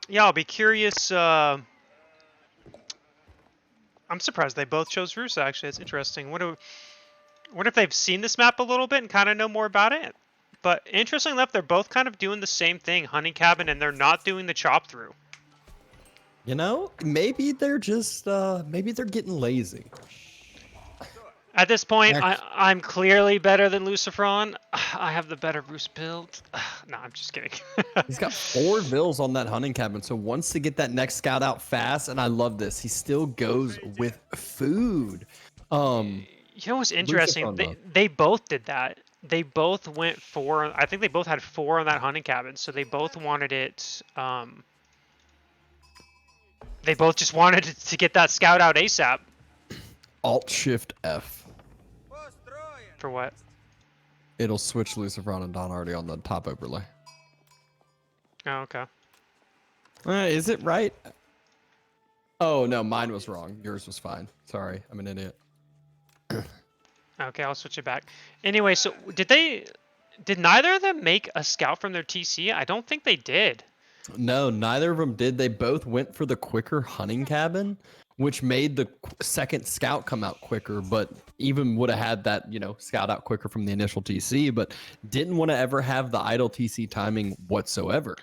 Yeah, I'll be curious. I'm surprised they both chose Rusa. Actually, it's interesting. What if they've seen this map a little bit and kind of know more about it? But interestingly enough, they're both kind of doing the same thing, hunting cabin, and they're not doing the chop through. You know, maybe they're just maybe they're getting lazy. At this point, Act- I'm clearly better than Lucifron. I have the better Roost build. No, I'm just kidding. He's got 4 vills on that hunting cabin, so wants to get that next scout out fast, and I love this. He still goes with food. You know what's interesting? Lucifron though. They both did that. They both went 4. I think they both had 4 on that hunting cabin, so they both wanted it. They both just wanted to get that scout out ASAP. Alt Shift F. For what? It'll switch Lucifron and Don Artie on the top overlay. Oh, okay. Is it right? Oh no, mine was wrong. Yours was fine. Sorry, I'm an idiot. Okay, I'll switch it back. Anyway, so did neither of them make a scout from their TC? I don't think they did. No, neither of them did. They both went for the quicker hunting cabin, which made the second scout come out quicker, but even would have had that, scout out quicker from the initial TC, but didn't want to ever have the idle TC timing whatsoever.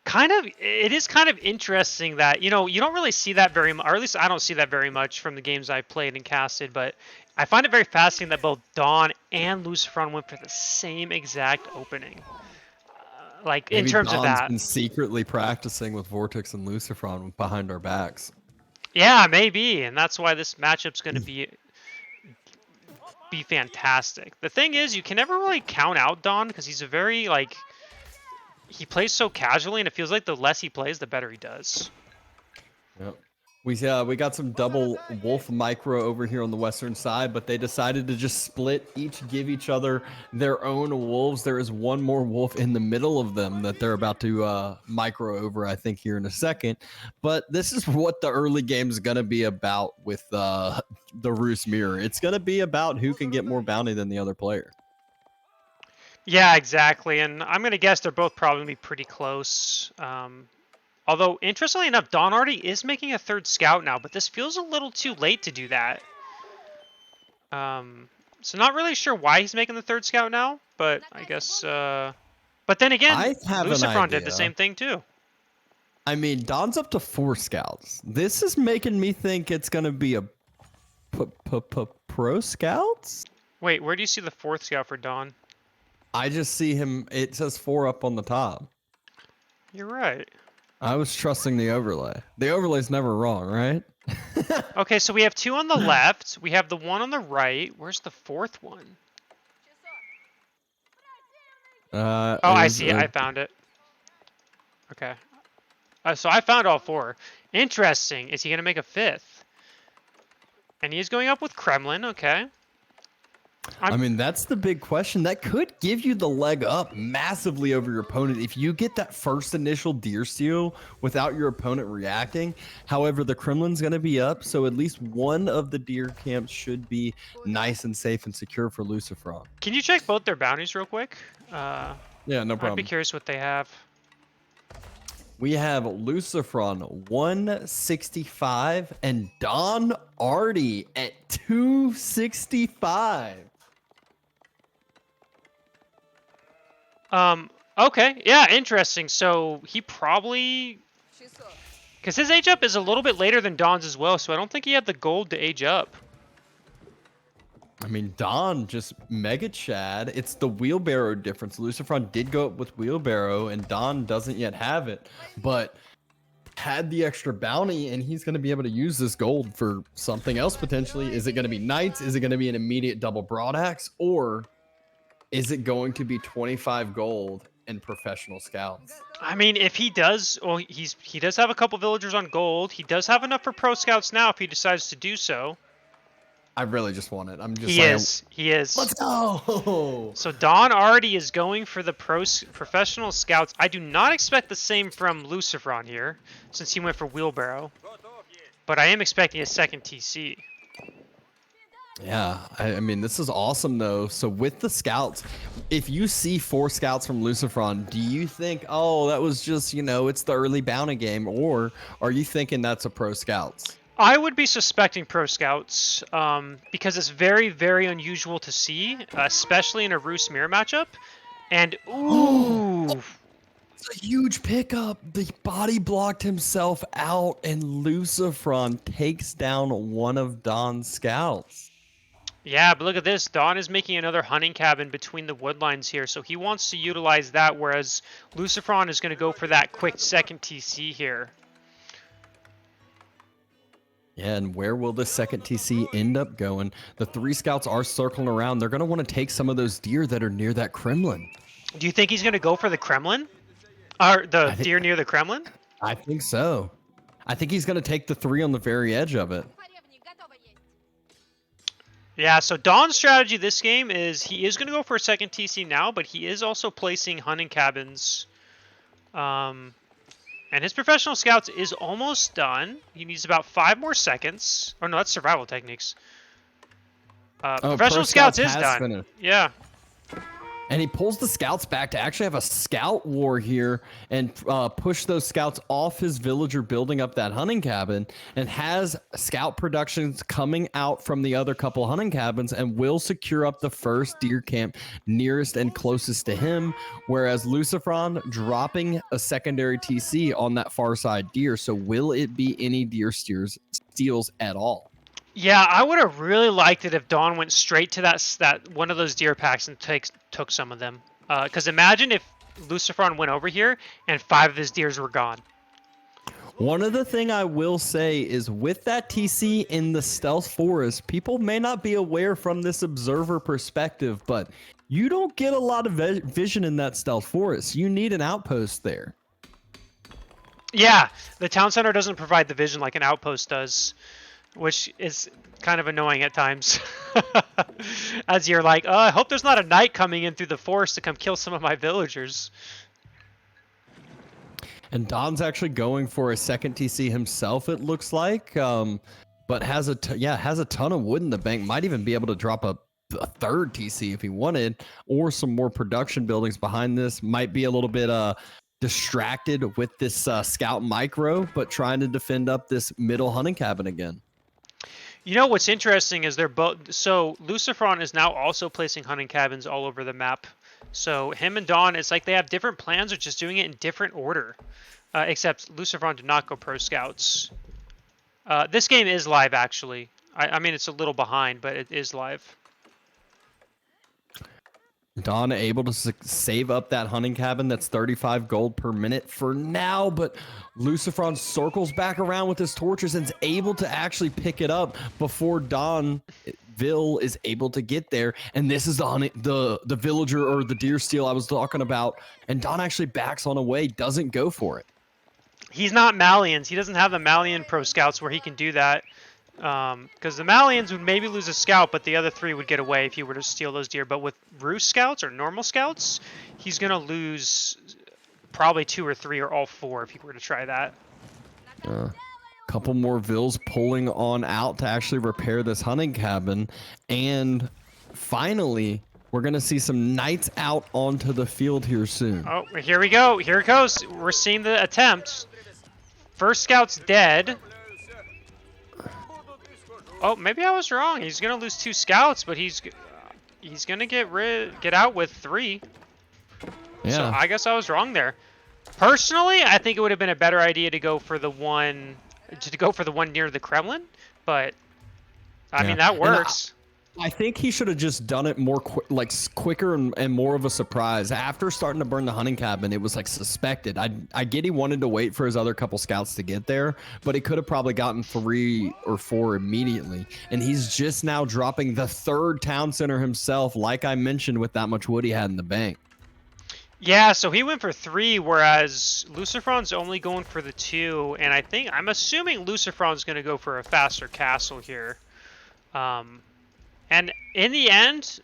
It is kind of interesting that, you don't really see that very much, or at least I don't see that very much from the games I've played and casted, but I find it very fascinating that both Dawn and Lucifron went for the same exact opening. Like, Maybe in terms Don's of that. been secretly practicing with Vortex and Lucifron behind our backs. Yeah, maybe, and that's why this matchup's going to be fantastic. The thing is, you can never really count out Dawn, because he's a very, he plays so casually, and it feels like the less he plays, the better he does. Yep. We got some double wolf micro over here on the western side, but they decided to just split, each give each other their own wolves. There is one more wolf in the middle of them that they're about to micro over, I think, here in a second. But this is what the early game is going to be about with the Roost Mirror. It's going to be about who can get more bounty than the other player. Yeah, exactly, and I'm going to guess they're both probably pretty close. Although, interestingly enough, Don Artie is making a third scout now, but this feels a little too late to do that. So not really sure why he's making the third scout now, but I guess... But then again, Lucifron did the same thing too. I mean, Don's up to 4 scouts. This is making me think it's going to be a pro scouts? Wait, where do you see the 4th scout for Don? I just see him. It says 4 up on the top. You're right. I was trusting the overlay. The overlay's never wrong, right? Okay, so we have 2 on the left. We have the 1 on the right. Where's the 4th one? Oh, I see it. I found it. Okay. So I found all 4. Interesting. Is he going to make a 5th? And he's going up with Kremlin. Okay. I mean, that's the big question. That could give you the leg up massively over your opponent if you get that first initial deer steal without your opponent reacting. However, the Kremlin's going to be up, so at least one of the deer camps should be nice and safe and secure for Lucifron. Can you check both their bounties real quick? Yeah, no problem. I'd be curious what they have. We have Lucifron 165 and Don Artie at 265. Okay, yeah, interesting. So he probably... Because his age up is a little bit later than Don's as well, so I don't think he had the gold to age up. I mean, Don just mega Chad. It's the wheelbarrow difference. Lucifron did go up with wheelbarrow, and Don doesn't yet have it, but had the extra bounty, and he's going to be able to use this gold for something else potentially. Is it going to be Knights? Is it going to be an immediate double broadaxe? Or is it going to be 25 gold and professional scouts? I mean, if he does, well, he does have a couple villagers on gold. He does have enough for pro scouts now if he decides to do so. I really just want it. I'm just He is. Let's go. So Don Artie is going for the professional scouts. I do not expect the same from Lucifron here, since he went for wheelbarrow. But I am expecting a second TC. Yeah, I mean, this is awesome though. So with the scouts, if you see 4 scouts from Lucifron, do you think, oh, that was just, it's the early bounty game, or are you thinking that's a pro scouts? I would be suspecting pro scouts because it's very, very unusual to see, especially in a Roost mirror matchup. And Oh, ooh, it's a huge pickup. The body blocked himself out, and Lucifron takes down one of Don's scouts. yeah, but look at this. Dawn is making another hunting cabin between the wood lines here, so he wants to utilize that, whereas Lucifron is going to go for that quick second TC here. Yeah, and where will the second TC end up going? The 3 scouts are circling around. They're going to want to take some of those deer that are near that Kremlin. Do you think he's going to go for the Kremlin? Or the deer near the Kremlin? I think so. I think he's going to take the 3 on the very edge of it. Yeah, so Dawn's strategy this game is he is going to go for a second TC now, but he is also placing hunting cabins. And his professional scouts is almost done. He needs about 5 more seconds. Oh no, that's survival techniques. Professional scouts is done. Finished. Yeah. And he pulls the scouts back to actually have a scout war here and push those scouts off his villager building up that hunting cabin, and has scout productions coming out from the other couple hunting cabins and will secure up the first deer camp nearest and closest to him, whereas Lucifron dropping a secondary TC on that far side deer. So will it be any deer steals at all? Yeah, I would have really liked it if Dawn went straight to that one of those deer packs and took some of them. Because imagine if Lucifron went over here and 5 of his deers were gone. One of the thing I will say is with that TC in the stealth forest, people may not be aware from this observer perspective, but you don't get a lot of vision in that stealth forest. You need an outpost there. Yeah, the town center doesn't provide the vision like an outpost does, which is kind of annoying at times. As you're like, I hope there's not a knight coming in through the forest to come kill some of my villagers. And Don's actually going for a second TC himself, it looks like, but has a ton of wood in the bank. Might even be able to drop a third TC if he wanted, or some more production buildings behind this. Might be a little bit distracted with this scout micro, but trying to defend up this middle hunting cabin again. You know what's interesting is they're both. So Lucifron is now also placing hunting cabins all over the map. So him and Dawn, it's like they have different plans, or just doing it in different order. Except Lucifron did not go pro scouts. This game is live, actually. I mean, it's a little behind, but it is live. Dawn able to save up that hunting cabin that's 35 gold per minute for now, but Lucifron circles back around with his torches and is able to actually pick it up before Donville is able to get there. And this is the villager or the deer steal I was talking about. And Don actually backs on away, doesn't go for it. He's not Malians. He doesn't have the Malian pro scouts where he can do that. Because the Malians would maybe lose a scout, but the other 3 would get away if he were to steal those deer. But with Roost scouts or normal scouts, he's going to lose probably 2 or 3 or all 4 if he were to try that. Couple more Vills pulling on out to actually repair this hunting cabin. And finally, we're going to see some knights out onto the field here soon. Oh, here we go. Here it goes. We're seeing the attempt. First scout's dead. Oh, maybe I was wrong. He's gonna lose 2 scouts, but he's gonna get out with 3. Yeah. So I guess I was wrong there. Personally, I think it would have been a better idea to go for the one near the Kremlin, but I mean that works. I think he should have just done it more quicker and more of a surprise. After starting to burn the hunting cabin, it was like suspected. I get he wanted to wait for his other couple scouts to get there, but he could have probably gotten 3 or 4 immediately. And he's just now dropping the 3rd town center himself, like I mentioned, with that much wood he had in the bank. Yeah, so he went for 3, whereas Lucifron's only going for the 2, and I'm assuming Lucifron's going to go for a faster castle here. And in the end,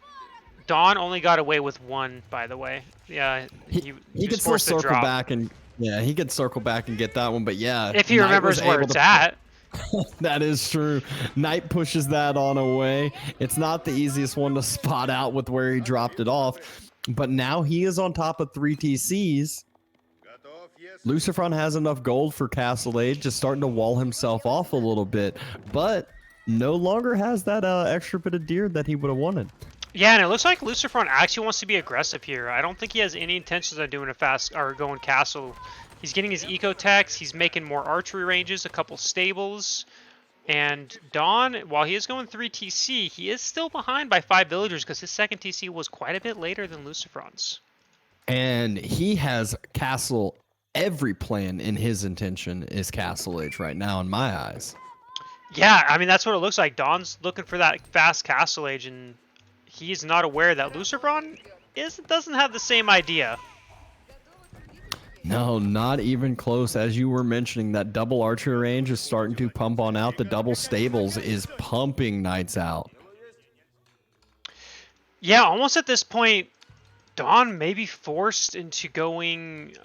Dawn only got away with 1, by the way. Yeah, he could still circle back and he could circle back and get that one. But yeah, if he remembers where it's at. That is true. Knight pushes that on away. It's not the easiest one to spot out with where he dropped it off, but now he is on top of 3 TCs. Lucifron has enough gold for Castle Age, just starting to wall himself off a little bit, but no longer has that extra bit of deer that he would have wanted. Yeah, and it looks like Lucifron actually wants to be aggressive here. I don't think he has any intentions of doing a fast or going castle. He's getting his eco techs. He's making more archery ranges, a couple stables. And Dawn, while he is going 3 TC, he is still behind by 5 villagers because his second TC was quite a bit later than Lucifron's. And he has castle. Every plan in his intention is Castle Age right now in my eyes. Yeah, I mean, that's what it looks like. Dawn's looking for that fast Castle Age, and he's not aware that Lucifron doesn't have the same idea. No, not even close. As you were mentioning, that double archery range is starting to pump on out. The double stables is pumping knights out. Yeah, almost at this point, Dawn may be forced into going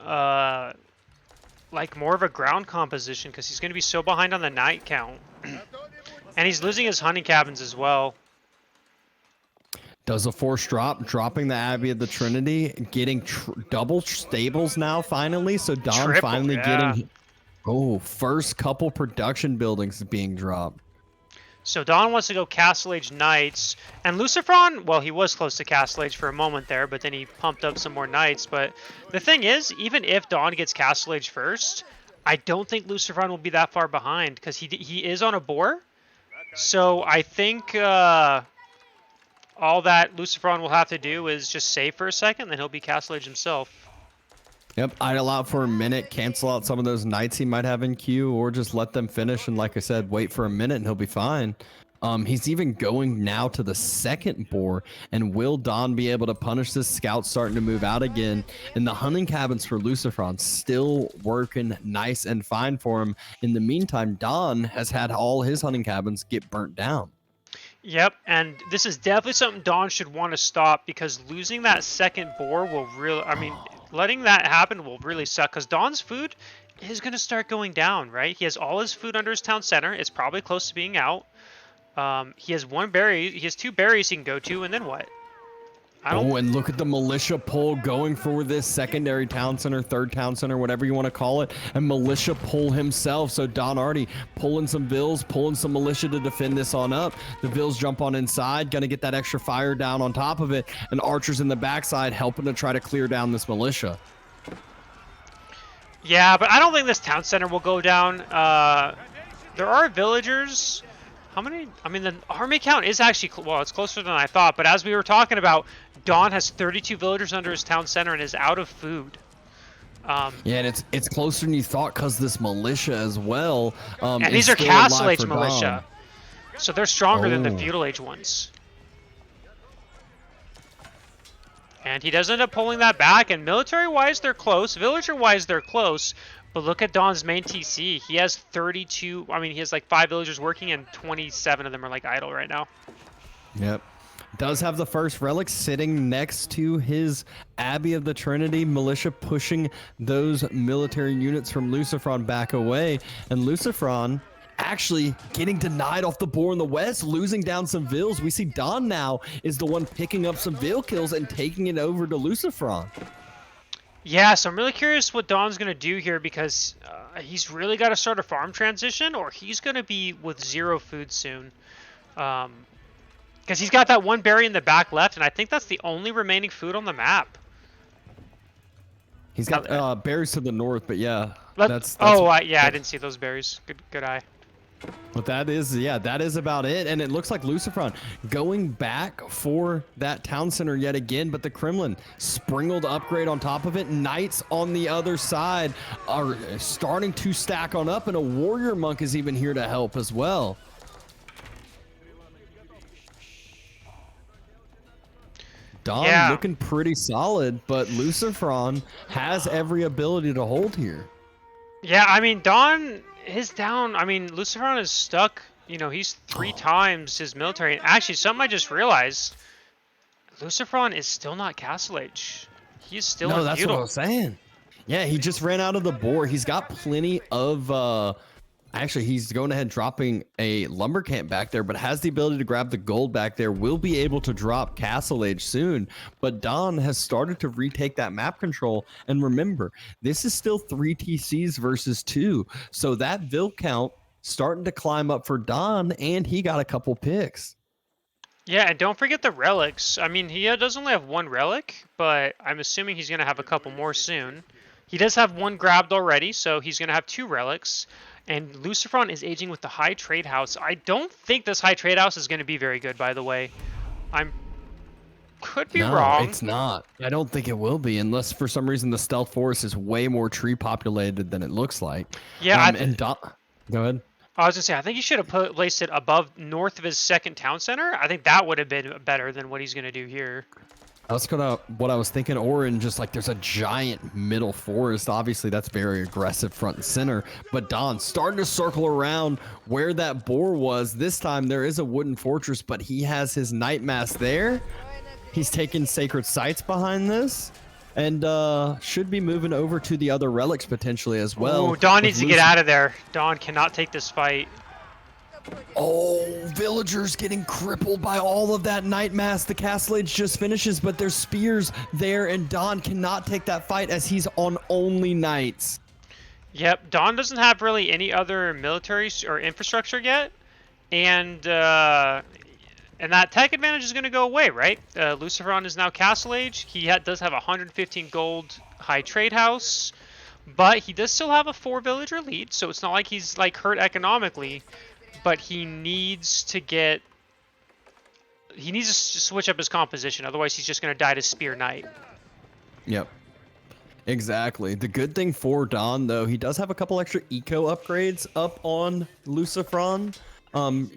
like more of a ground composition because he's going to be so behind on the night count. And he's losing his hunting cabins as well. Does a force drop, dropping the Abbey of the Trinity, getting double stables now finally. So Dawn finally getting, first couple production buildings being dropped. So Dawn wants to go Castle Age Knights, and Lucifron, well, he was close to Castle Age for a moment there, but then he pumped up some more Knights. But the thing is, even if Dawn gets Castle Age first, I don't think Lucifron will be that far behind because he is on a boar. So I think all that Lucifron will have to do is just save for a second, then he'll be Castle Age himself. Yep, idle out for a minute, cancel out some of those knights he might have in queue, or just let them finish, and like I said, wait for a minute and he'll be fine. He's even going now to the second boar, and will Dawn be able to punish this scout starting to move out again? And the hunting cabins for Lucifron still working nice and fine for him. In the meantime, Dawn has had all his hunting cabins get burnt down. Yep, and this is definitely something Dawn should want to stop, because losing that second boar will really, letting that happen will really suck, because Dawn's food is going to start going down, right? He has all his food under his town center. It's probably close to being out. He has one berry. He has 2 berries he can go to, and then what? And look at the militia pull going for this secondary town center, third town center, whatever you want to call it. And militia pull himself. So Don Artie pulling some vills, pulling some militia to defend this on up. The vills jump on inside, gonna get that extra fire down on top of it. And archers in the backside helping to try to clear down this militia. Yeah, but I don't think this town center will go down. There are villagers. How many? I mean, the army count is actually, well, it's closer than I thought. But as we were talking about, Dawn has 32 villagers under his town center and is out of food. Yeah, and it's closer than you thought because this militia as well. And these are Castle Age militia. So they're stronger than the Feudal Age ones. And he does end up pulling that back. And military-wise, they're close. Villager-wise, they're close. But look at Dawn's main TC. He has 32. I mean, he has like 5 villagers working, and 27 of them are like idle right now. Yep. Does have the first relic sitting next to his Abbey of the Trinity. Militia pushing those military units from Lucifron back away. And Lucifron actually getting denied off the boar in the west, losing down some vills. We see Dawn now is the one picking up some vill kills and taking it over to Lucifron. Yeah, so I'm really curious what Dawn's going to do here, because he's really got to start a farm transition, or he's going to be with 0 food soon. Because he's got that one berry in the back left, and I think that's the only remaining food on the map. He's got berries to the north, but yeah. That's I didn't see those berries. Good eye. But that is about it. And it looks like Lucifron going back for that town center yet again, but the Kremlin sprinkled upgrade on top of it. Knights on the other side are starting to stack on up, and a warrior monk is even here to help as well. Dawn looking pretty solid, but Lucifron has every ability to hold here. Yeah, I mean, Dawn is down. I mean, Lucifron is stuck. You know, he's 3 times his military. Actually, something I just realized, Lucifron is still not Castle Age. He's still that's what I was saying. Yeah, he just ran out of the boar. He's got plenty of Actually, he's going ahead dropping a lumber camp back there, but has the ability to grab the gold back there. Will be able to drop Castle Age soon. But Don has started to retake that map control. And remember, this is still 3 TCs versus 2. So that Vil count starting to climb up for Don, and he got a couple picks. Yeah, and don't forget the relics. I mean, he does only have one relic, but I'm assuming he's going to have a couple more soon. He does have one grabbed already, so he's going to have 2 relics. And Lucifron is aging with the high trade house. I don't think this high trade house is going to be very good, by the way. Could be wrong. No, it's not. I don't think it will be, unless for some reason the stealth forest is way more tree populated than it looks like. Yeah, Go ahead. I was gonna say, I think he should have placed it above north of his second town center. I think that would have been better than what he's gonna do here. That's what I was thinking, or in just like there's a giant middle forest. Obviously, that's very aggressive front and center. But Don starting to circle around where that boar was. This time there is a wooden fortress, but he has his night mass there. He's taking sacred sites behind this, and should be moving over to the other relics potentially as well. Ooh, Don needs to get out of there. Don cannot take this fight. Oh, villagers getting crippled by all of that night mass. The Castle Age just finishes, but there's spears there, and Don cannot take that fight as he's on only knights. Yep, Don doesn't have really any other military or infrastructure yet, and that tech advantage is going to go away, right? Lucifron is now Castle Age. He does have 115 gold high trade house, but he does still have a 4 villager lead, so it's not like he's like hurt economically. But he needs to switch up his composition. Otherwise, he's just going to die to Spear Knight. Yep. Exactly. The good thing for Don, though, he does have a couple extra eco upgrades up on Lucifron.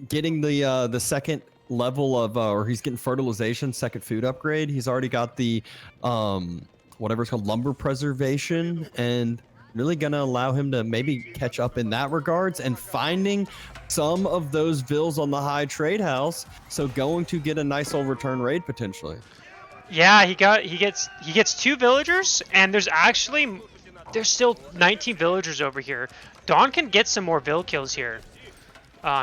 Getting the second level of, or he's getting fertilization, second food upgrade. He's already got the, whatever it's called, lumber preservation, and really going to allow him to maybe catch up in that regards, and finding some of those vills on the high trade house, so going to get a nice old return raid potentially. Yeah, he gets 2 villagers, and there's still 19 villagers over here. Don can get some more vill kills here.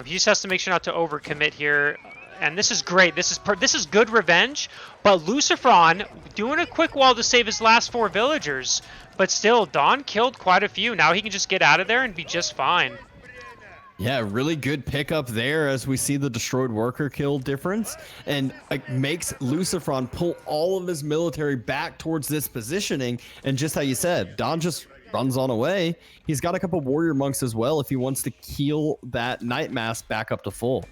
He just has to make sure not to overcommit here. And this is great. This is good revenge. But Lucifron doing a quick wall to save his last 4 villagers. But still, Don killed quite a few. Now he can just get out of there and be just fine. Yeah, really good pickup there as we see the destroyed worker kill difference, and makes Lucifron pull all of his military back towards this positioning. And just how you said, Don just runs on away. He's got a couple warrior monks as well if he wants to heal that night mass back up to full.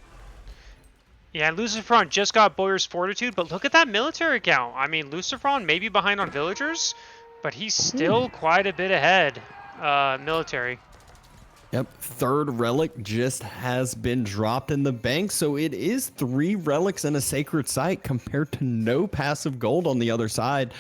Yeah, and Lucifron just got Boyar's Fortitude, but look at that military count. I mean, Lucifron may be behind on villagers, but he's still quite a bit ahead military. Yep, 3rd relic just has been dropped in the bank, so it is 3 relics and a sacred site compared to no passive gold on the other side,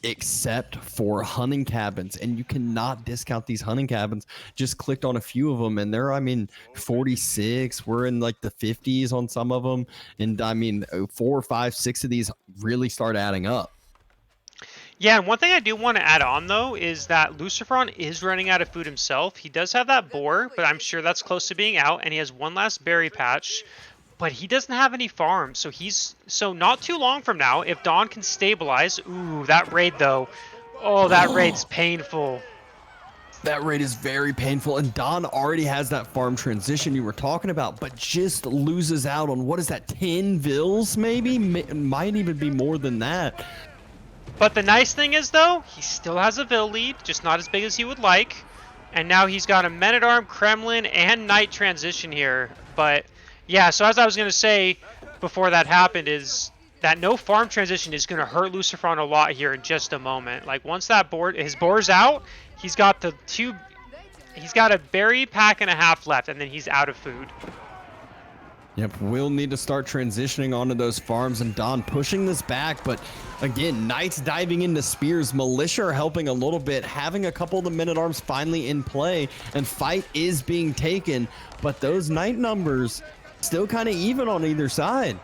except for hunting cabins. And you cannot discount these hunting cabins. Just clicked on a few of them, and they're, I mean, 46. We're in like the 50s on some of them, and I mean, 4, 5, 6 of these really start adding up. Yeah, and one thing I do want to add on, though, is that Lucifron is running out of food himself. He does have that boar, but I'm sure that's close to being out, and he has one last berry patch, but he doesn't have any farms, so not too long from now, if Don can stabilize. Ooh, that raid, though. Oh, that raid's painful. That raid is very painful, and Don already has that farm transition you were talking about, but just loses out on, what is that, 10 vills maybe? Might even be more than that. But the nice thing is, though, he still has a Vil lead, just not as big as he would like. And now he's got a Men-at-Arm, Kremlin, and Knight transition here. But, yeah, so as I was going to say before that happened is that no farm transition is going to hurt Lucifron a lot here in just a moment. Like, once his boar's out, he's got he's got a berry pack and a half left, and then he's out of food. Yep, we'll need to start transitioning onto those farms, and Don pushing this back, but again, Knights diving into spears, Militia are helping a little bit, having a couple of the Men-at-Arms finally in play, and fight is being taken, but those Knight numbers still kind of even on either side.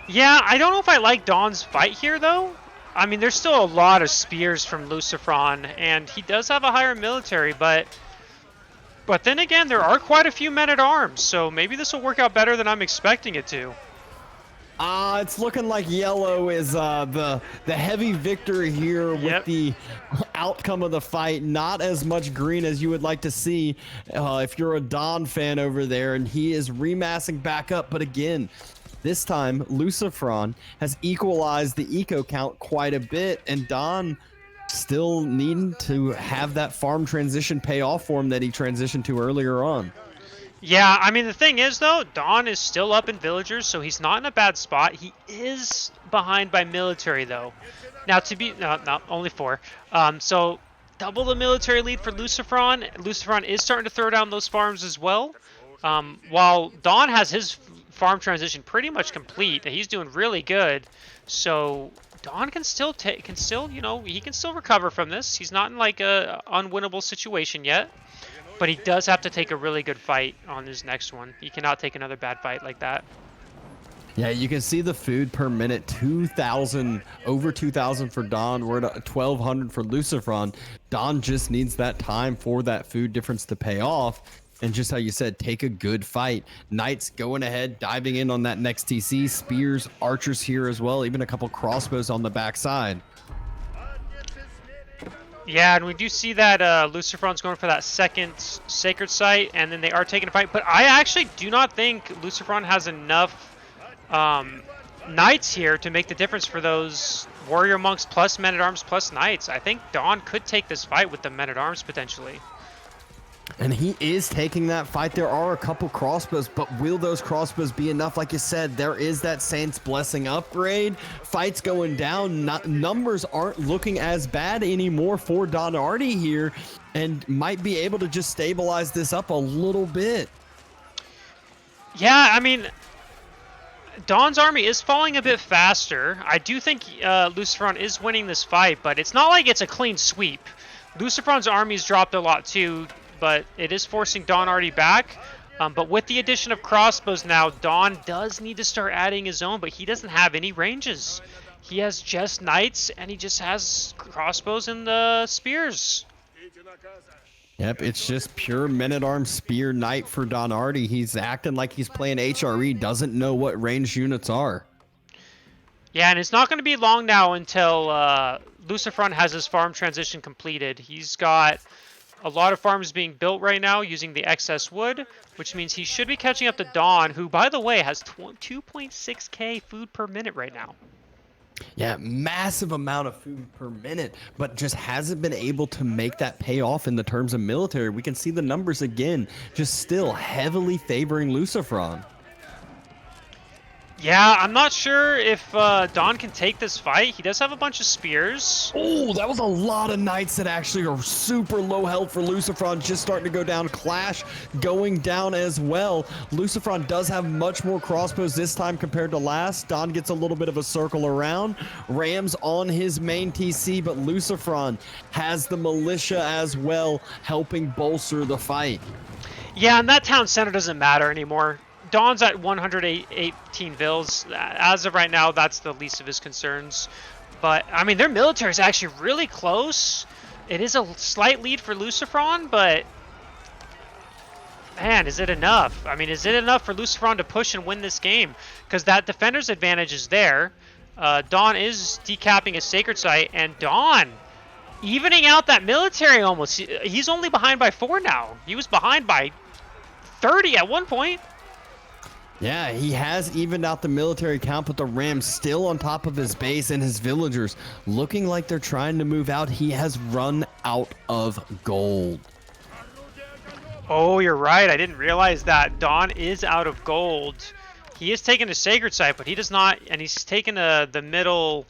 Yeah, I don't know if I like Don's fight here, though. I mean, there's still a lot of spears from Lucifron, and he does have a higher military, but But then again, there are quite a few men-at-arms, so maybe this will work out better than I'm expecting it to. It's looking like yellow is the heavy victor here with the outcome of the fight. Not as much green as you would like to see if you're a Don fan over there, and he is remassing back up. But again, this time Lucifron has equalized the eco count quite a bit, and Don still needing to have that farm transition pay off for him that he transitioned to earlier on. Yeah, I mean, the thing is, though, Dawn is still up in villagers, so he's not in a bad spot. He is behind by military, though. Now, no, only 4. So, double the military lead for Lucifron. Lucifron is starting to throw down those farms as well. While Dawn has his farm transition pretty much complete, he's doing really good. So, Dawn can still, you know, he can still recover from this. He's not in, like, a unwinnable situation yet. But he does have to take a really good fight on his next one. He cannot take another bad fight like that. Yeah, you can see the food per minute, 2,000, over 2,000 for Don. We're at 1,200 for Lucifron. Don just needs that time for that food difference to pay off. And just how you said, take a good fight. Knights going ahead, diving in on that next TC. Spears, archers here as well, even a couple crossbows on the backside. Yeah, and we do see that Lucifron's going for that second sacred site, and then they are taking a fight. But I actually do not think Lucifron has enough knights here to make the difference for those warrior monks plus men-at-arms plus knights. I think Dawn could take this fight with the men-at-arms potentially. And he is taking that fight. There are a couple crossbows, but will those crossbows be enough? Like you said, there is that Saint's Blessing upgrade. Fights going down. Numbers aren't looking as bad anymore for Don Artie here, and might be able to just stabilize this up a little bit. Yeah, I mean, Dawn's army is falling a bit faster. I do think Lucifron is winning this fight, but it's not like it's a clean sweep. Lucifron's army's dropped a lot too, but it is forcing Don Artie back. But with the addition of crossbows now, Don does need to start adding his own, but he doesn't have any ranges. He has just knights, and he just has crossbows and the spears. Yep, it's just pure men-at-arms spear knight for Don Artie. He's acting like he's playing HRE, doesn't know what range units are. Yeah, and it's not going to be long now until Lucifron has his farm transition completed. He's got a lot of farms being built right now using the excess wood, which means he should be catching up to Dawn, who, by the way, has 2.6k food per minute right now. Yeah, massive amount of food per minute, but just hasn't been able to make that pay off in the terms of military. We can see the numbers again, just still heavily favoring Lucifron. Yeah, I'm not sure if Dawn can take this fight. He does have a bunch of spears. Oh, that was a lot of knights that actually are super low health for Lucifron, just starting to go down. Clash going down as well. Lucifron does have much more crossbows this time compared to last. Dawn gets a little bit of a circle around. Rams on his main TC, but Lucifron has the militia as well, helping bolster the fight. Yeah, and that town center doesn't matter anymore. Dawn's at 118 vills. As of right now, that's the least of his concerns. But, I mean, their military is actually really close. It is a slight lead for Lucifron, but... man, is it enough? I mean, is it enough for Lucifron to push and win this game? Because that defender's advantage is there. Dawn is decapping a sacred site, and Dawn evening out that military almost. He's only behind by 4 now. He was behind by 30 at one point. Yeah, he has evened out the military count, but the Rams still on top of his base, and his villagers looking like they're trying to move out. He has run out of gold. Oh, you're right. I didn't realize that. Dawn is out of gold. He is taking a sacred site, but he does not, and he's taking the middle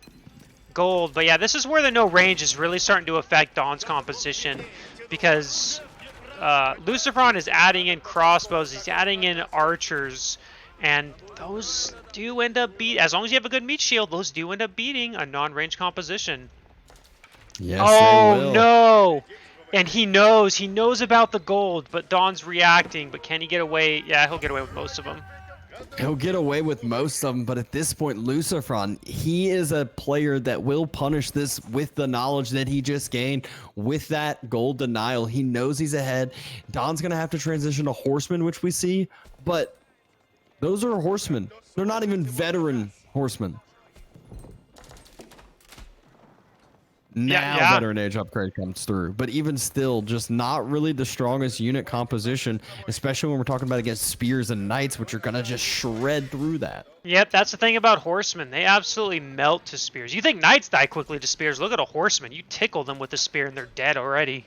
gold. But yeah, this is where the no range is really starting to affect Dawn's composition, because Lucifron is adding in crossbows, he's adding in archers, and those do end up as long as you have a good meat shield, those do end up beating a non-range composition. Yes, oh, they will. No! And he knows about the gold, but Dawn's reacting, but can he get away? Yeah, he'll get away with most of them. He'll get away with most of them, but at this point, Lucifron, he is a player that will punish this with the knowledge that he just gained with that gold denial. He knows he's ahead. Don's going to have to transition to Horseman, which we see, but those are horsemen. They're not even veteran horsemen. Now veteran age upgrade comes through, but even still, just not really the strongest unit composition, especially when we're talking about against spears and knights, which are gonna just shred through that. Yep, that's the thing about horsemen. They absolutely melt to spears. You think knights die quickly to spears? Look at a horseman. You tickle them with a spear and they're dead already.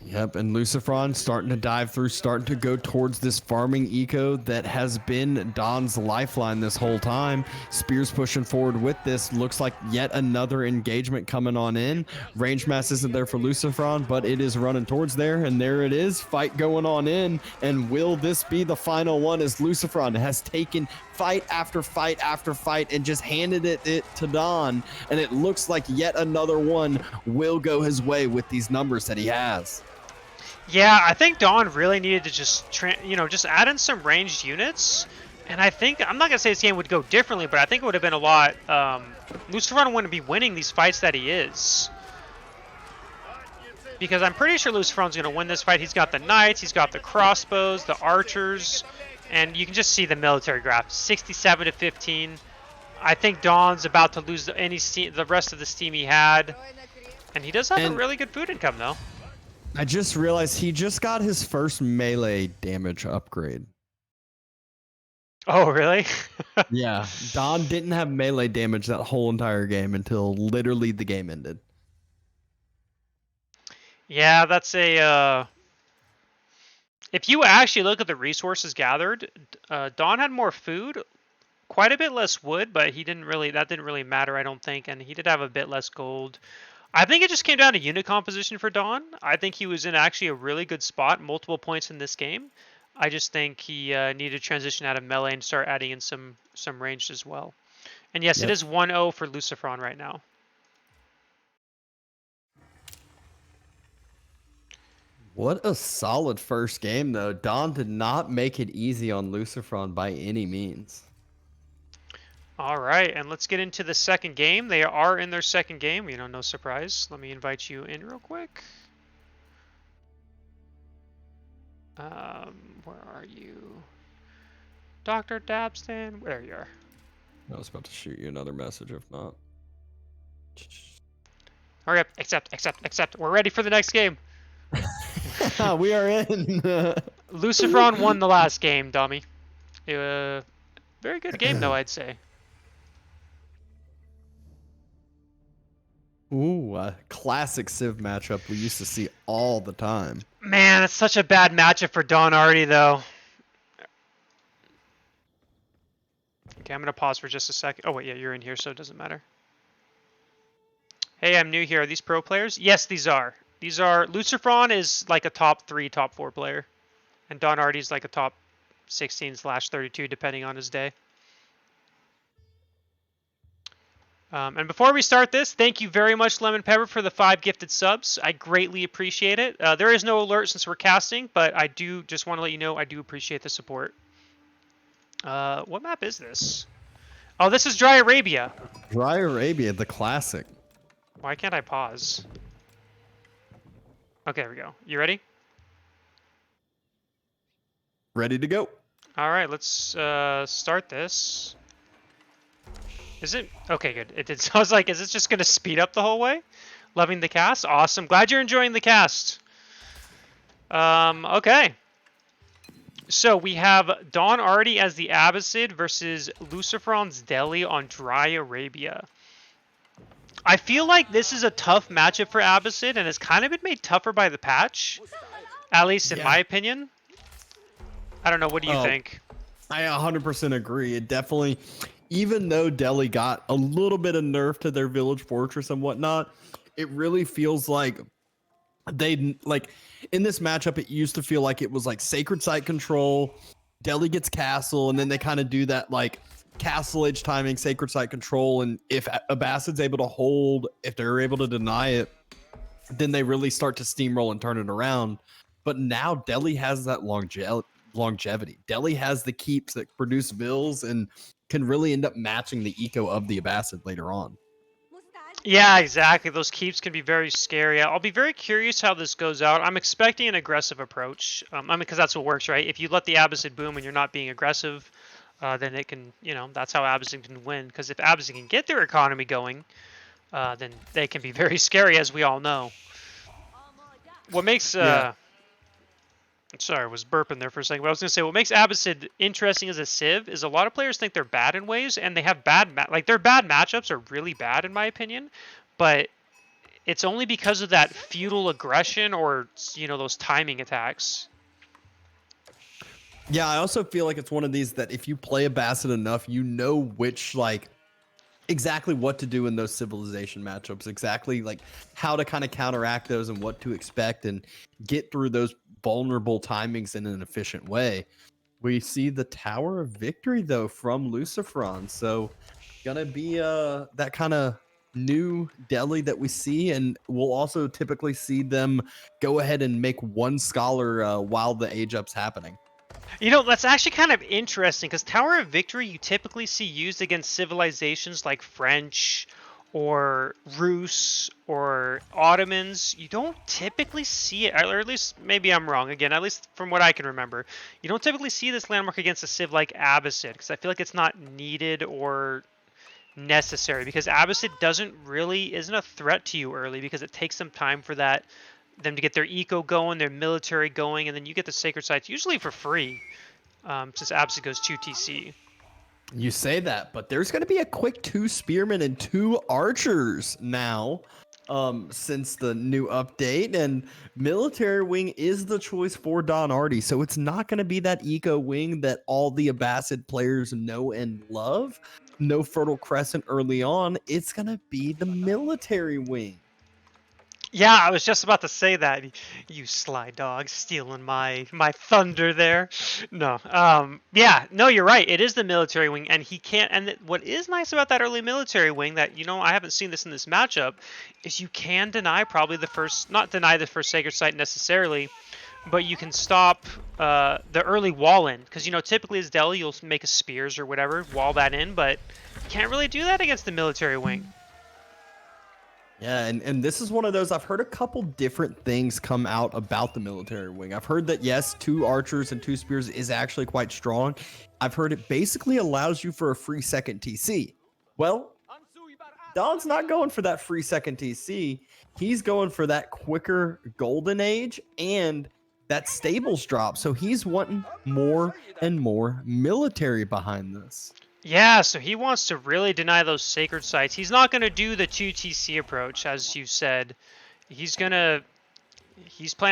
Yep, and Lucifron starting to dive through, starting to go towards this farming eco that has been Don's lifeline this whole time. Spears pushing forward with this. Looks like yet another engagement coming on in. Range mass isn't there for Lucifron, but it is running towards there, and there it is. Fight going on in, and will this be the final one as Lucifron has taken fight after fight after fight and just handed it to Don, and it looks like yet another one will go his way with these numbers that he has. Yeah, I think Dawn really needed to just, just add in some ranged units. And I think, I'm not going to say this game would go differently, but I think it would have been a lot. Lucifron wouldn't be winning these fights that he is. Because I'm pretty sure Lucifron's going to win this fight. He's got the knights, he's got the crossbows, the archers. And you can just see the military graph, 67 to 15. I think Dawn's about to lose the rest of the steam he had. And he does have a really good food income, though. I just realized he just got his first melee damage upgrade. Oh, really? Yeah, Don didn't have melee damage that whole entire game until literally the game ended. Yeah, that's a... If you actually look at the resources gathered, Don had more food, quite a bit less wood, but that didn't really matter, I don't think, and he did have a bit less gold. I think it just came down to unit composition for Don. I think he was in actually a really good spot, multiple points in this game. I just think he needed to transition out of melee and start adding in some ranged as well. And yes, It is 1-0 for Lucifron right now. What a solid first game, though. Don did not make it easy on Lucifron by any means. All right, and let's get into the second game. They are in their second game. No surprise. Let me invite you in real quick. Where are you? Dr. Dabston, there you are. I was about to shoot you another message, if not. Hurry up, accept. We're ready for the next game. We are in. Lucifron won the last game, dummy. Very good game, though, I'd say. Ooh, a classic Civ matchup we used to see all the time. Man, it's such a bad matchup for Don Artie, though. Okay, I'm going to pause for just a second. Oh, wait, yeah, you're in here, so it doesn't matter. Hey, I'm new here. Are these pro players? Yes, these are. Lucifron is like a top 3, top 4 player. And Don Artie's like a top 16/32, depending on his day. And before we start this, thank you very much, Lemon Pepper, for the 5 gifted subs. I greatly appreciate it. There is no alert since we're casting, but I do just want to let you know I do appreciate the support. What map is this? Oh, this is Dry Arabia. Dry Arabia, the classic. Why can't I pause? Okay, there we go. You ready? Ready to go. All right, let's start this. Is it? Okay, good. It did. So I was like, is this just going to speed up the whole way? Loving the cast? Awesome. Glad you're enjoying the cast. Okay. So we have Don Artie as the Abbasid versus Lucifron's Deli on Dry Arabia. I feel like this is a tough matchup for Abbasid, and it's kind of been made tougher by the patch. At least in my opinion. I don't know. What do you think? I 100% agree. It definitely... Even though Delhi got a little bit of nerf to their village fortress and whatnot, it really feels like they in this matchup, it used to feel like it was like sacred site control, Delhi gets castle, and then they kind of do that like castle age timing, sacred site control. And if Abbasid's able to hold, if they're able to deny it, then they really start to steamroll and turn it around. But now Delhi has that longevity. Deli has the keeps that produce vills and can really end up matching the eco of the Abbasid later on. Yeah, exactly. Those keeps can be very scary. I'll be very curious how this goes out. I'm expecting an aggressive approach. I mean, because that's what works, right? If you let the Abbasid boom and you're not being aggressive, then it can, that's how Abbasid can win. Because if Abbasid can get their economy going, then they can be very scary, as we all know. What makes sorry, I was burping there for a second. But I was gonna say what makes Abbasid interesting as a civ is a lot of players think they're bad in ways, and they have their bad matchups are really bad in my opinion, but it's only because of that feudal aggression or those timing attacks. Yeah, I also feel like it's one of these that if you play Abbasid enough, you know which exactly what to do in those civilization matchups, exactly like how to kind of counteract those and what to expect and get through those vulnerable timings in an efficient way. We see the Tower of Victory though from Lucifron, so gonna be that kind of new deli that we see, and we'll also typically see them go ahead and make one scholar while the age up's happening. That's actually kind of interesting because Tower of Victory you typically see used against civilizations like French or Rus or Ottomans. You don't typically see it, or at least maybe I'm wrong again, at least from what I can remember. You don't typically see this landmark against a civ like Abbasid because I feel like it's not needed or necessary because Abbasid isn't a threat to you early because it takes some time for them to get their eco going, their military going, and then you get the sacred sites usually for free, since Abbasid goes 2 TC. You say that, but there's going to be a quick 2 spearmen and 2 archers now, since the new update, and military wing is the choice for Don Artie, so it's not going to be that eco wing that all the Abbasid players know and love. No Fertile Crescent early on. It's going to be the military wing. Yeah, I was just about to say that. You sly dog, stealing my thunder there. No, yeah, no, you're right. It is the military wing, and he can't. And what is nice about that early military wing that I haven't seen this in this matchup, is you can not deny the first sacred site necessarily, but you can stop the early wall in because typically as Deli you'll make a spears or whatever, wall that in, but you can't really do that against the military wing. Yeah, and this is one of those, I've heard a couple different things come out about the military wing. I've heard that, yes, 2 archers and 2 spears is actually quite strong. I've heard it basically allows you for a free second TC. Well, Don's not going for that free second TC. He's going for that quicker golden age and that stables drop. So he's wanting more and more military behind this. Yeah, so he wants to really deny those sacred sites. He's not going to do the 2 TC approach, as you said. He's planning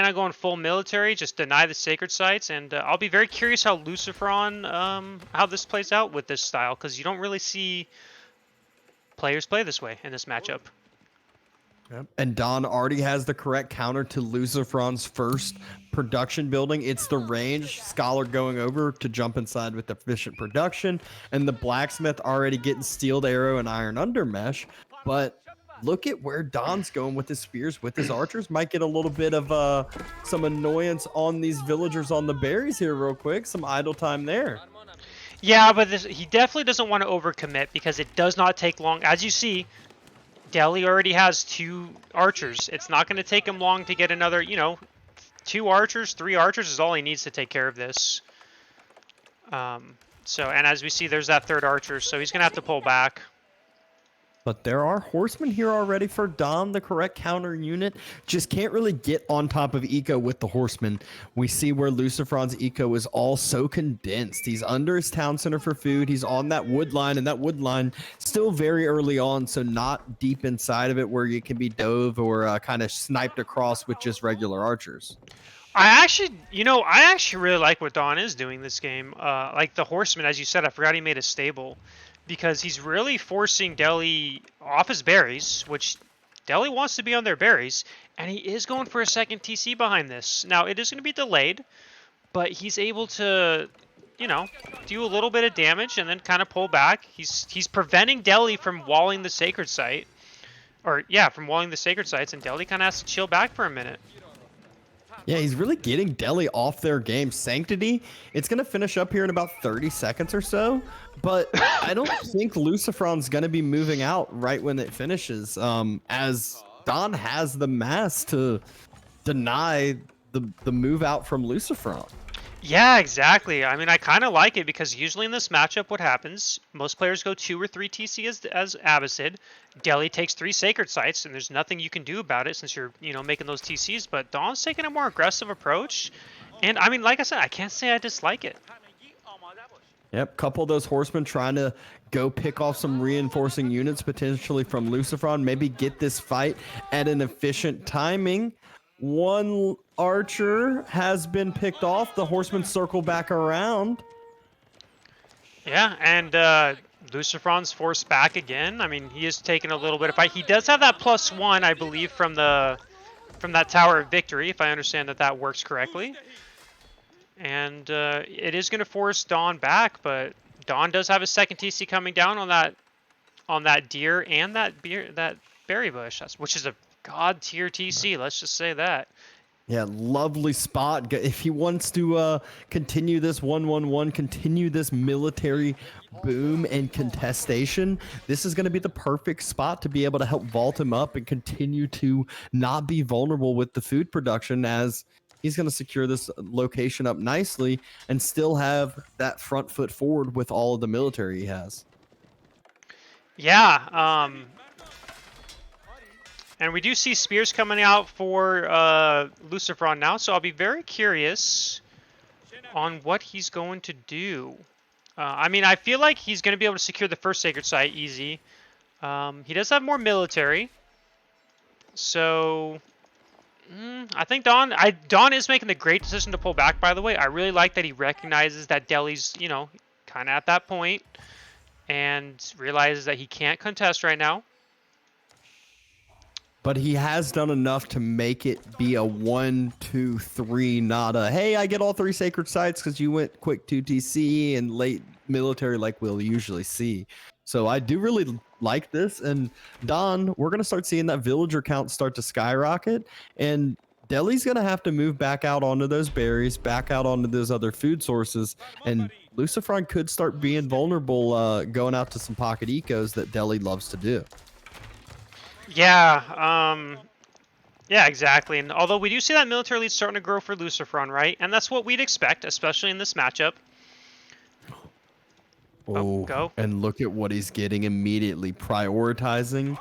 on going full military, just deny the sacred sites, and I'll be very curious how Lucifron, how this plays out with this style, because you don't really see players play this way in this matchup. Yep. And Don already has the correct counter to Lucifron's first production building. It's the range scholar going over to jump inside with efficient production, and the blacksmith already getting steeled arrow and iron undermesh. But look at where Don's going with his spears, with his archers. Might get a little bit of some annoyance on these villagers on the berries here real quick. Some idle time there. Yeah, but he definitely doesn't want to overcommit because it does not take long. As you see, Deli already has 2 archers. It's not going to take him long to get another, 2 archers, 3 archers is all he needs to take care of this. And as we see, there's that 3rd archer, so he's going to have to pull back. But there are horsemen here already for Don, the correct counter unit. Just can't really get on top of eco with the horsemen. We see where Lucifron's eco is all so condensed. He's under his town center for food. He's on that wood line, and that wood line still very early on, so not deep inside of it where you can be dove or kind of sniped across with just regular archers. I actually really like what Don is doing this game. Like the horseman, as you said, I forgot he made a stable. Because he's really forcing Deli off his berries, which Deli wants to be on their berries, and he is going for a second TC behind this. Now, it is going to be delayed, but he's able to, do a little bit of damage and then kind of pull back. He's preventing Deli from walling the sacred site. From walling the sacred sites, and Deli kind of has to chill back for a minute. Yeah, he's really getting Delhi off their game. Sanctity, it's going to finish up here in about 30 seconds or so, but I don't think Lucifron's going to be moving out right when it finishes, as Don has the mass to deny the move out from Lucifron. Yeah, exactly. I mean, I kind of like it because usually in this matchup, what happens? Most players go 2 or 3 TC as Abbasid. Delhi takes 3 Sacred Sites, and there's nothing you can do about it since you're, making those TCs. But Dawn's taking a more aggressive approach, and I mean, like I said, I can't say I dislike it. Yep, couple of those horsemen trying to go pick off some reinforcing units potentially from Lucifron, maybe get this fight at an efficient timing. One archer has been picked off. The horsemen circle back around. Yeah, and Lucifron's forced back again. I mean, he is taking a little bit of fight. He does have that +1, I believe, from that Tower of Victory, if I understand that works correctly. And it is going to force Dawn back, but Dawn does have a second TC coming down on that deer and that berry bush, which is a god tier TC. Let's just say that. Yeah, lovely spot. If he wants to continue this 1-1-1, continue this military boom and contestation, this is going to be the perfect spot to be able to help vault him up and continue to not be vulnerable with the food production, as he's going to secure this location up nicely and still have that front foot forward with all of the military he has. Yeah, and we do see spears coming out for Lucifron now, so I'll be very curious on what he's going to do. I mean, I feel like he's going to be able to secure the first Sacred Site easy. He does have more military, so I think Dawn is making the great decision to pull back, by the way. I really like that he recognizes that Delhi's, kind of at that point and realizes that he can't contest right now. But he has done enough to make it be a 1, 2, 3, not a, hey, I get all 3 Sacred Sites because you went quick 2 TC and late military like we'll usually see. So I do really like this. And Don, we're going to start seeing that villager count start to skyrocket. And Delhi's going to have to move back out onto those berries, back out onto those other food sources. And Lucifron could start being vulnerable going out to some pocket ecos that Delhi loves to do. Yeah, yeah, exactly. And although we do see that military lead starting to grow for Lucifron, right? And that's what we'd expect, especially in this matchup. Oh, go. And look at what he's getting immediately. Prioritizing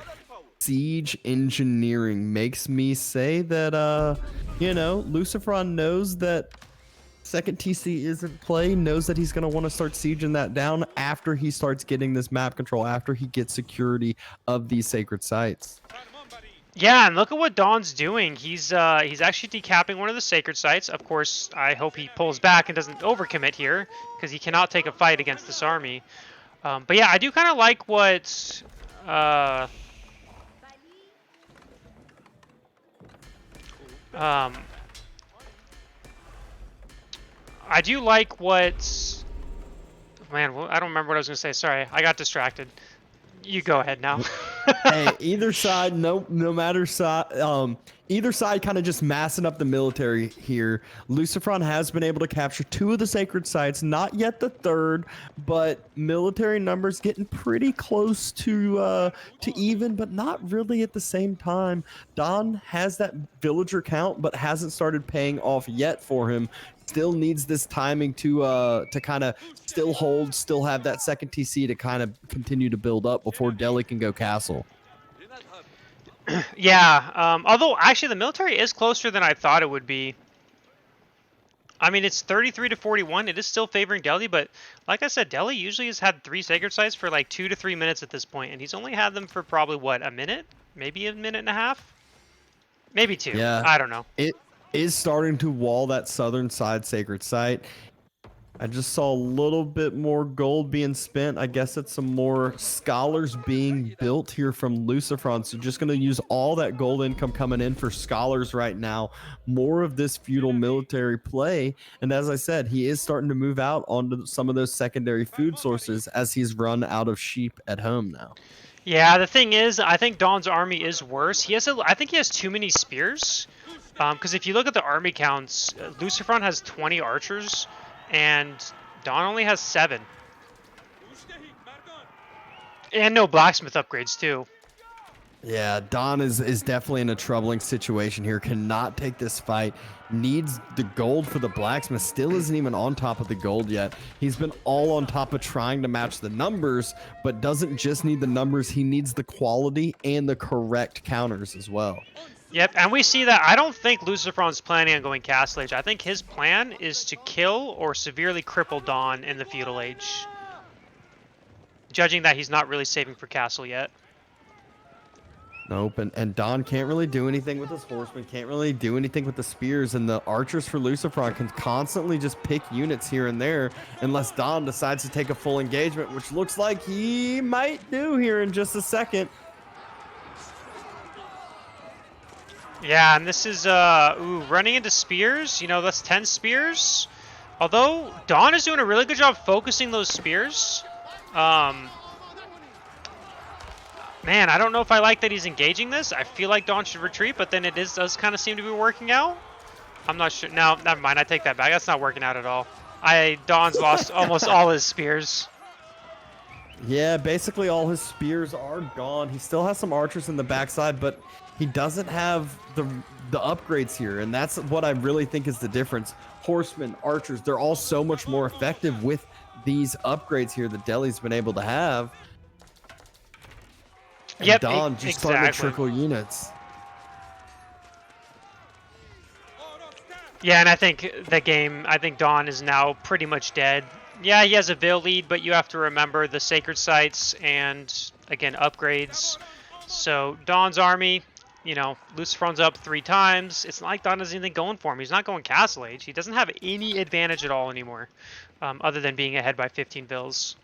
siege engineering makes me say that, Lucifron knows that second TC is in play, knows that he's going to want to start sieging that down after he starts getting this map control, after he gets security of these sacred sites. Yeah, and look at what Dawn's doing. He's actually decapping one of the sacred sites. Of course, I hope he pulls back and doesn't overcommit here, because he cannot take a fight against this army. But yeah, I do kind of like what... I do like what... Man, I don't remember what I was going to say. Sorry, I got distracted. You go ahead now. Hey, either side, no matter side, either side kind of just massing up the military here. Lucifron has been able to capture 2 of the sacred sites, not yet the 3rd, but military numbers getting pretty close to even, but not really at the same time. Don has that villager count, but hasn't started paying off yet for him. Still needs this timing to kind of still hold, still have that second TC to kind of continue to build up before Delhi can go castle. Yeah, although actually the military is closer than I thought it would be. I mean, it's 33 to 41. It is still favoring Delhi, but like I said, Delhi usually has had 3 sacred sites for like 2 to 3 minutes at this point, and he's only had them for probably, what, a minute? Maybe a minute and a half? Maybe 2. Yeah. I don't know. It is starting to wall that southern side sacred site. I just saw a little bit more gold being spent. I guess it's some more scholars being built here from Lucifron. So just going to use all that gold income coming in for scholars right now. More of this feudal military play. And as I said, he is starting to move out onto some of those secondary food sources as he's run out of sheep at home now. Yeah, the thing is, I think Dawn's army is worse. I think he has too many spears. Because if you look at the army counts, Lucifron has 20 archers, and Dawn only has 7. And no blacksmith upgrades, too. Yeah, Don is definitely in a troubling situation here. Cannot take this fight. Needs the gold for the blacksmith. Still isn't even on top of the gold yet. He's been all on top of trying to match the numbers, but doesn't just need the numbers. He needs the quality and the correct counters as well. Yep, and we see that I don't think Lucifron's planning on going Castle Age. I think his plan is to kill or severely cripple Dawn in the Feudal Age. Judging that he's not really saving for Castle yet. Nope, and Don can't really do anything with his horsemen, can't really do anything with the spears, and the archers for Lucifron can constantly just pick units here and there unless Don decides to take a full engagement, which looks like he might do here in just a second. Yeah, and this is, running into spears. You know, that's 10 spears. Although, Dawn is doing a really good job focusing those spears. Man, I don't know if I like that he's engaging this. I feel like Dawn should retreat, but then does kind of seem to be working out. I'm not sure. No, never mind. I take that back. That's not working out at all. Dawn's lost almost all his spears. Yeah, basically all his spears are gone. He still has some archers in the backside, but he doesn't have the upgrades here, and that's what I really think is the difference. Horsemen, archers, they're all so much more effective with these upgrades here that Delhi's been able to have. And Yep, Dawn just starting to trickle units. Yeah, and I think Dawn is now pretty much dead. Yeah, he has a Vil lead, but you have to remember the sacred sites and, again, upgrades. So Dawn's army, you know, Lucifron's up 3 times. It's not like Dawn has anything going for him. He's not going Castle Age. He doesn't have any advantage at all anymore, other than being ahead by 15 Vils.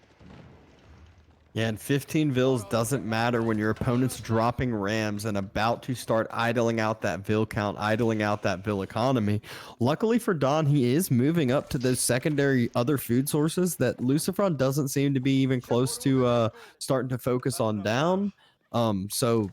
Yeah, and 15 Vils doesn't matter when your opponent's dropping Rams and about to start idling out that Vil count, idling out that Vil economy. Luckily for Don, he is moving up to those secondary other food sources that Lucifron doesn't seem to be even close to starting to focus on down. So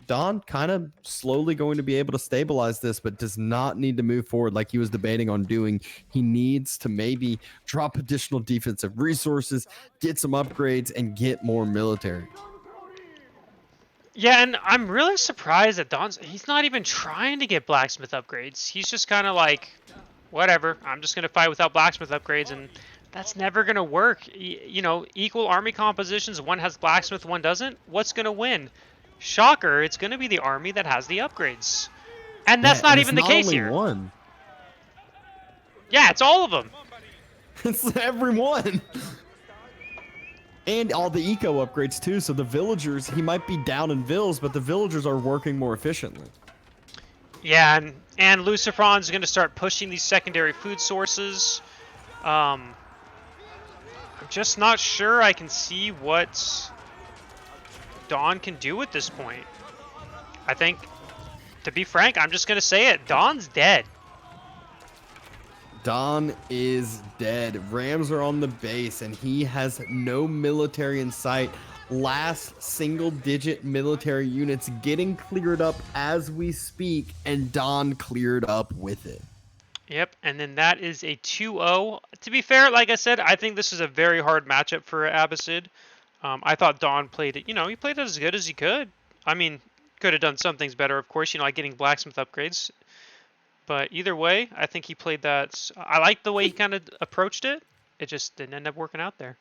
Don kind of slowly going to be able to stabilize this, but does not need to move forward like he was debating on doing. He needs to maybe drop additional defensive resources, get some upgrades, and get more military. Yeah, and I'm really surprised that he's not even trying to get blacksmith upgrades. He's just kind of like, whatever, I'm just going to fight without blacksmith upgrades, and that's never going to work. You know, equal army compositions, one has blacksmith, one doesn't. What's going to win? Shocker, it's going to be the army that has the upgrades. And that's not even the case here. One. Yeah, it's all of them. It's everyone. And all the eco upgrades too. So the villagers, he might be down in Vils, but the villagers are working more efficiently. Yeah, and Lucifron's going to start pushing these secondary food sources. I'm just not sure I can see what Dawn can do at this point. I think, to be frank, I'm just going to say it. Dawn's dead. Dawn is dead. Rams are on the base, and he has no military in sight. Last single-digit military units getting cleared up as we speak, and Dawn cleared up with it. Yep, and then that is a 2-0. To be fair, like I said, I think this is a very hard matchup for Abbasid. I thought Dawn played it, he played it as good as he could. I mean, could have done some things better, of course, like getting blacksmith upgrades. But either way, I think he played that. I liked the way he kind of approached it. It just didn't end up working out there.